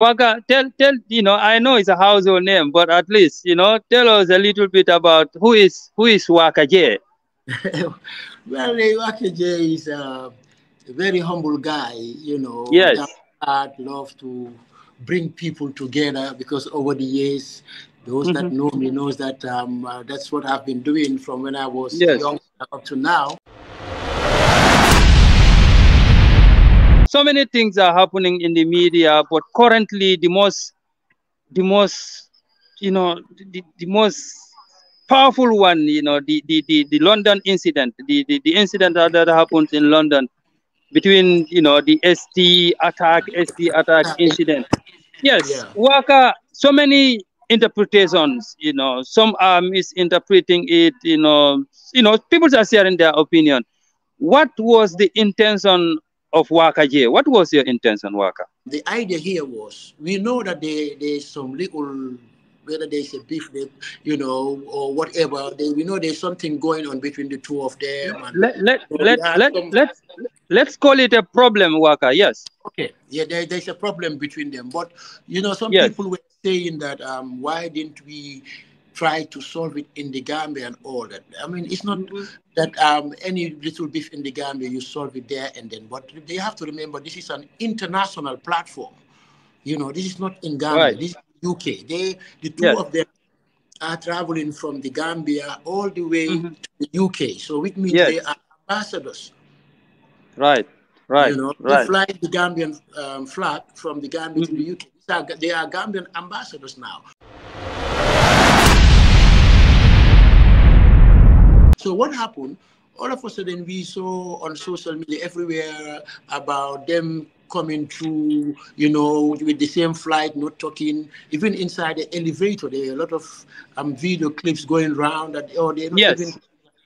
Waka, I know it's a household name, but at least, tell us a little bit about who is Waka Jay. Well, Waka Jay is a very humble guy, Yes. that heart love to bring people together because over the years, those that Hmm. know me knows that that's what I've been doing from when I was Yes. young up to now. So many things are happening in the media, but currently the most, the most powerful one, the London incident, the incident that happened in London between, the ST attack incident. Yes, Yeah. Waka, so many interpretations, some are misinterpreting it, people are sharing their opinion. What was the intention of Waka J? What was your intention, Waka? The idea here was we know that there's some little, whether there's a beef, or whatever. We know there's something going on between the two of them, and Let let let there are let some. let let's call it a problem, Waka. Yes, Okay, yeah, there's a problem between them, but some yes. people were saying that why didn't we try to solve it in the Gambia and all that? I mean, it's not Mhm. that any little beef in the Gambia you solve it there and then, but they have to remember this is an international platform. This is not in Gambia. Right. This is UK. The two Yes. of them are traveling from the Gambia all the way Hmm. to the UK. So which means Yes. they are ambassadors. Right. Right. They Right. fly the Gambian flag from the Gambia to the Hmm. UK. They are Gambian ambassadors now. So what happened? All of a sudden, we saw on social media everywhere about them coming through, with the same flight, not talking. Even inside the elevator, there are a lot of video clips going around that, oh, they're not even. Yes.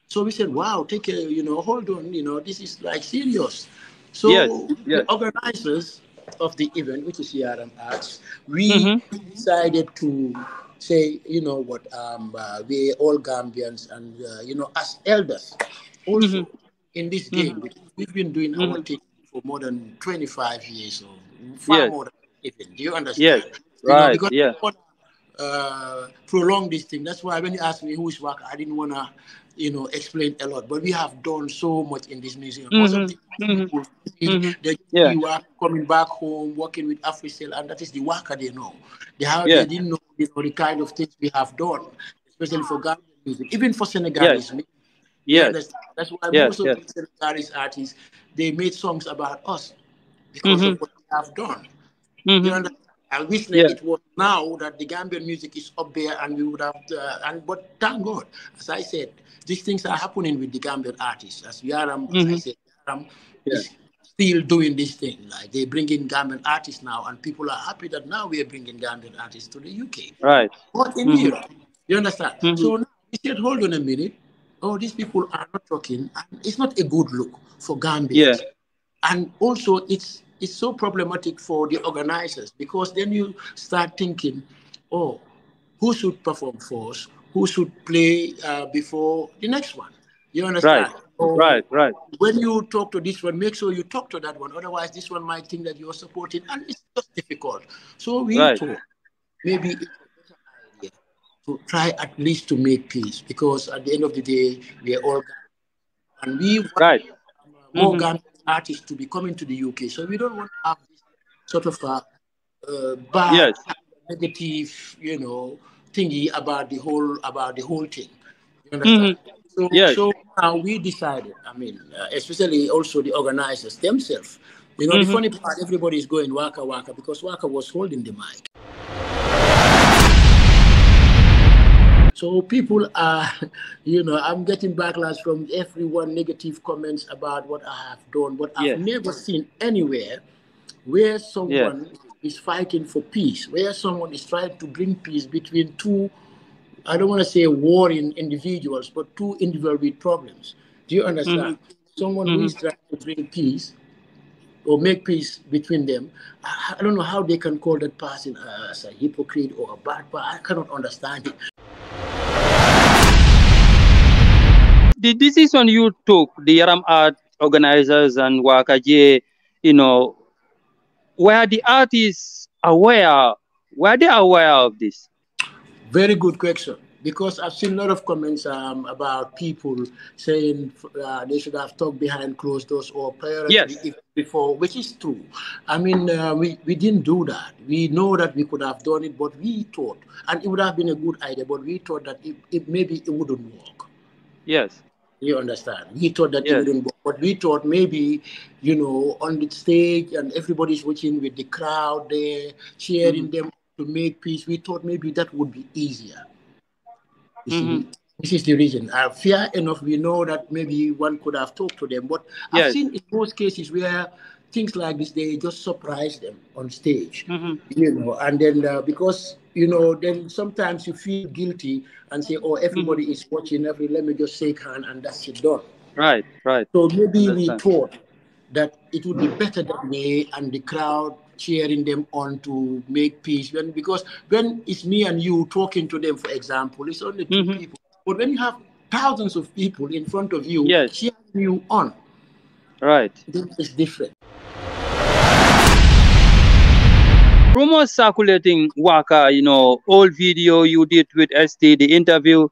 So we said, wow, take a, hold on, this is like serious. Yes. So the Yes. organizers of the event, which is here Arts, we Hmm. decided to say, what, we're all Gambians and, as elders Hmm. also in this Hmm. game, because we've been doing our Hmm. thing for more than 25 years or far Yes. more than even. Do you Yes. understand? Right. Because Yeah. prolong this thing. That's why when you asked me who is Waka, I didn't want to, explain a lot. But we have done so much in this museum. Most of Hmm. the Hmm. people, they Hmm. they Yeah. see Waka coming back home, working with AfriCell, and that is the Waka they know. They Yeah. didn't know, the kind of things we have done, especially for Gambian music, even for Yes. Senegalese music. You Yes. understand? That's why Yes. most of Yes. the Senegalese artists, they made songs about us because Hmm. of what we have done. You Hmm. understand? I wish that Yeah. it was now that the Gambian music is up there and we would have, but thank God, as I said, these things are happening with the Gambian artists. As I Hmm. said, Yaram Yeah. is still doing this thing. Like they bring in Gambian artists now, and people are happy that now we are bringing Gambian artists to the UK, Right. not in Hmm. Europe. You understand? Hmm. So now we said, hold on a minute. Oh, these people are not talking, and it's not a good look for Yeah. Gambians. And also it's so problematic for the organizers because then you start thinking, oh, who should perform first, who should play before the next one, you Right. understand? Or Right. Right. when you talk to this one, make sure you talk to that one, otherwise this one might think that you're supporting, and it's just difficult. So we Right. thought maybe it's a better idea to try at least to make peace, because at the end of the day we are all, and we want Right. more Hmm. Gambian artists to be coming to the UK. So we don't want to have this sort of a bad, Yes. negative, thingy about the whole thing. You understand? Hmm. So Yes. so now we decided. I mean, especially also the organizers themselves. The Hmm. funny part, everybody is going Waka Waka because Waka was holding the mic. So people are, I'm getting backlash from everyone, negative comments about what I have done, but I've Yes. never seen anywhere where Yes. someone is fighting for peace, where someone is trying to bring peace between two, I don't want to say warring individuals, but two individuals with problems. Do you Hmm. understand? Someone who Hmm. is trying to bring peace or make peace between them. I don't know how they can call that person as a hypocrite or a bad person. I cannot understand it. The decision you took, the Yaram Art organizers and Waka J, you know, were the artists aware? Were they aware of this? Very good question. Because I've seen a lot of comments about people saying they should have talked behind closed doors or priority Yes. before, which is true. I mean, we didn't do that. We know that we could have done it, but we thought, and it would have been a good idea, but we thought that maybe it wouldn't work. Yes. You understand? We thought that it Yes. wouldn't work, but we thought maybe, on the stage and everybody's watching with the crowd there, cheering Mm-hmm. them to make peace. We thought maybe that would be easier. You Mm-hmm. see, this is the reason. Fair enough, we know that maybe one could have talked to them, but I've Yes. seen in most cases where things like this, they just surprise them on stage, Mm-hmm. and then because, then sometimes you feel guilty and say, oh, Mm-hmm. everybody is watching, let me just shake hand and that's it done. Right. Right. So maybe we Understand. thought that it would be better that way, and the crowd cheering them on to make peace. Because when it's me and you talking to them, for example, it's only two Mm-hmm. people. But when you have thousands of people in front of you Yes. cheering you on, Right. then it's different. Rumors circulating, Waka, old video you did with ST, the interview,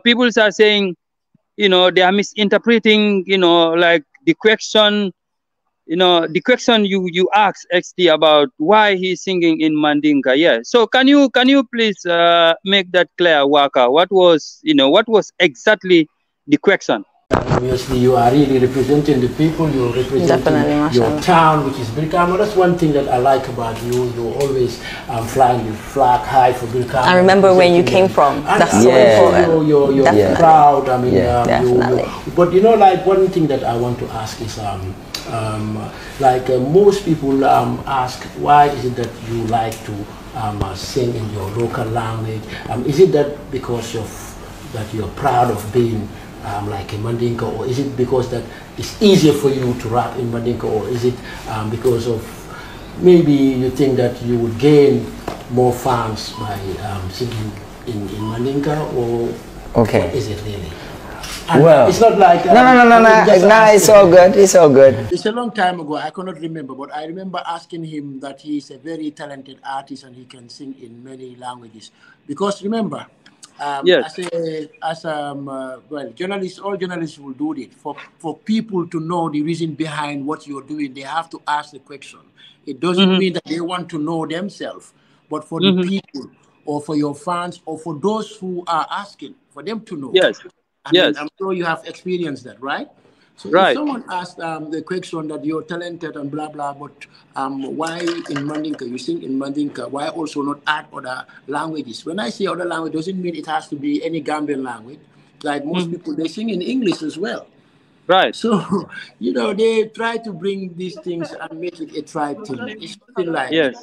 people are saying, they are misinterpreting, like the question you asked XT about why he's singing in Mandinka. Yeah. So can you please make that clear, Waka? What was exactly the question? Obviously, you are really representing the people. You're representing your town, which is Birkama. That's one thing that I like about you. You're always flying the flag high for Birkama. I remember when you came from. That's so important. You're proud. I mean, definitely. But like one thing that I want to ask is, most people ask, why is it that you like to sing in your local language? Is it that because that you're proud of being like a Mandinka, or is it because that it's easier for you to rap in Mandinka, or is it because of maybe you think that you would gain more fans by singing in Mandinka, or what is it really? And well, it's not like no, it's all good. It's all good. It's a long time ago. I cannot remember, but I remember asking him that he is a very talented artist and he can sing in many languages. Because remember, Yes. well, journalists, all journalists will do it. For people to know the reason behind what you're doing, they have to ask the question. It doesn't Mm-hmm. mean that they want to know themselves, but for the Mm-hmm. people, or for your fans, or for those who are asking, for them to know. Yes. I Yes. mean, I'm sure you have experienced that, right? So if Right. someone asked the question that you're talented and blah, blah, but why in Mandinka, you sing in Mandinka, why also not add other languages? When I say other language, doesn't mean it has to be any Gambian language. Like most Mm-hmm. people, they sing in English as well. Right. So, they try to bring these things and make it a tribe thing. It's something like, Yes.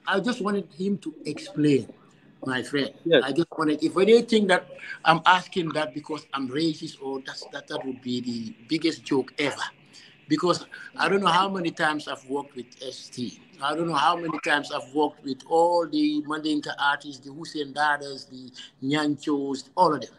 I just wanted him to explain, my friend. Yes. I just wanted, if they think that I'm asking that because I'm racist, or that would be the biggest joke ever. Because I don't know how many times I've worked with ST. I don't know how many times I've worked with all the Mandinka artists, the Hussein Dadas, the Nyanchos, all of them.